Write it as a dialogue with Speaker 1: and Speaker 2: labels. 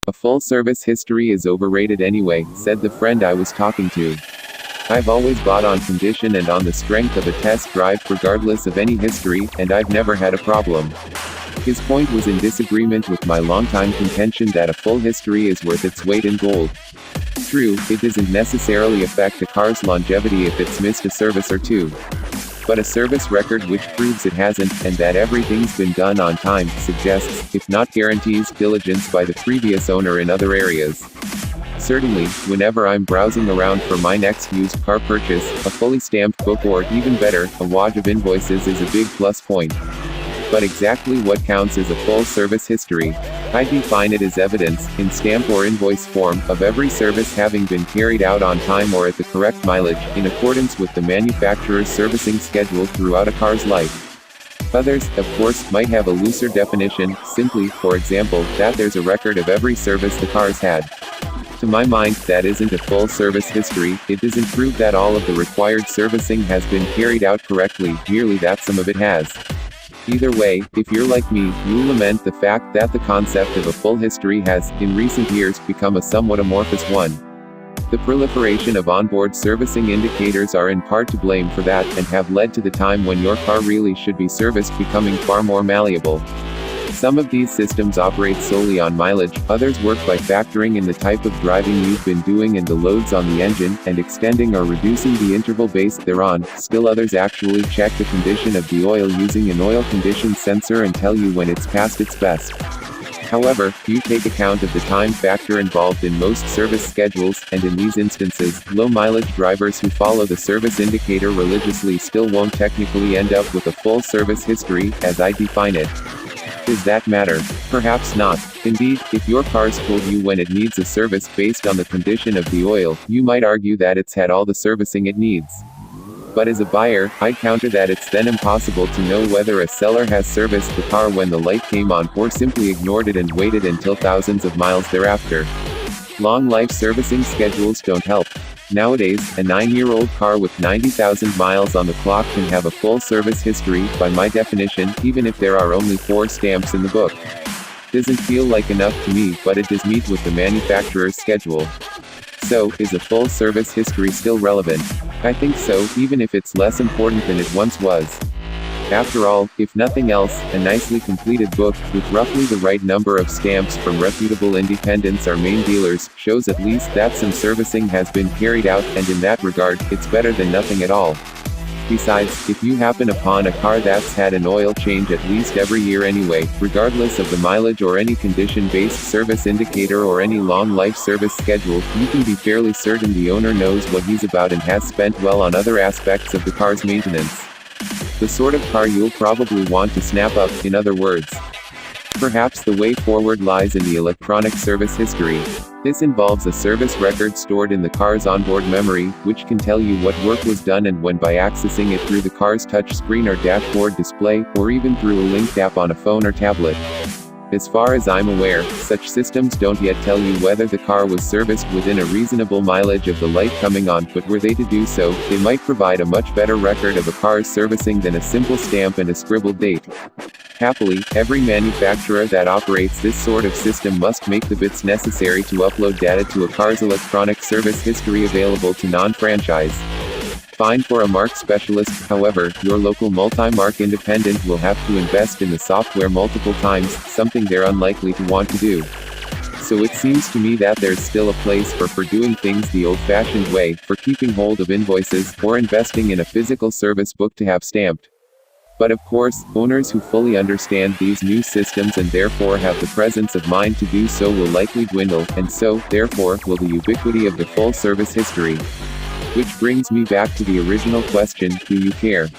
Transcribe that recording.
Speaker 1: A full service history is overrated anyway, said the friend I was talking to. I've always bought on condition and on the strength of a test drive regardless of any history, and I've never had a problem. His point was in disagreement with my longtime contention that a full history is worth its weight in gold. True, it doesn't necessarily affect a car's longevity if it's missed a service or two. But a service record which proves it hasn't, and that everything's been done on time, suggests, if not guarantees, diligence by the previous owner in other areas. Certainly, whenever I'm browsing around for my next used car purchase, a fully stamped book or, even better, a wodge of invoices is a big plus point. But exactly what counts as a full service history? I define it as evidence, in stamp or invoice form, of every service having been carried out on time or at the correct mileage, in accordance with the manufacturer's servicing schedule throughout a car's life. Others, of course, might have a looser definition, simply, for example, that there's a record of every service the car's had. To my mind, that isn't a full service history. It doesn't prove that all of the required servicing has been carried out correctly, merely that some of it has. Either way, if you're like me, you'll lament the fact that the concept of a full history has, in recent years, become a somewhat amorphous one. The proliferation of onboard servicing indicators are in part to blame for that, and have led to the time when your car really should be serviced becoming far more malleable. Some of these systems operate solely on mileage, others work by factoring in the type of driving you've been doing and the loads on the engine, and extending or reducing the interval based thereon. Still others actually check the condition of the oil using an oil condition sensor and tell you when it's past its best. However, few take account of the time factor involved in most service schedules, and in these instances, low-mileage drivers who follow the service indicator religiously still won't technically end up with a full service history, as I define it. Does that matter? Perhaps not. Indeed, if your car's told you when it needs a service based on the condition of the oil, you might argue that it's had all the servicing it needs. But as a buyer, I'd counter that it's then impossible to know whether a seller has serviced the car when the light came on, or simply ignored it and waited until thousands of miles thereafter. Long life servicing schedules don't help. Nowadays, a 9-year-old car with 90,000 miles on the clock can have a full service history, by my definition, even if there are only 4 stamps in the book. Doesn't feel like enough to me, but it does meet with the manufacturer's schedule. So, is a full service history still relevant? I think so, even if it's less important than it once was. After all, if nothing else, a nicely completed book, with roughly the right number of stamps from reputable independents or main dealers, shows at least that some servicing has been carried out, and in that regard, it's better than nothing at all. Besides, if you happen upon a car that's had an oil change at least every year anyway, regardless of the mileage or any condition-based service indicator or any long life service schedule, you can be fairly certain the owner knows what he's about and has spent well on other aspects of the car's maintenance. The sort of car you'll probably want to snap up, in other words. Perhaps the way forward lies in the electronic service history. This involves a service record stored in the car's onboard memory, which can tell you what work was done and when by accessing it through the car's touchscreen or dashboard display, or even through a linked app on a phone or tablet. As far as I'm aware, such systems don't yet tell you whether the car was serviced within a reasonable mileage of the light coming on, but were they to do so, they might provide a much better record of a car's servicing than a simple stamp and a scribbled date. Happily, every manufacturer that operates this sort of system must make the bits necessary to upload data to a car's electronic service history available to non-franchise. Fine for a mark specialist, however, your local multi-mark independent will have to invest in the software multiple times, something they're unlikely to want to do. So it seems to me that there's still a place for doing things the old-fashioned way, for keeping hold of invoices, or investing in a physical service book to have stamped. But of course, owners who fully understand these new systems and therefore have the presence of mind to do so will likely dwindle, and so, therefore, will the ubiquity of the full service history. Which brings me back to the original question, do you care?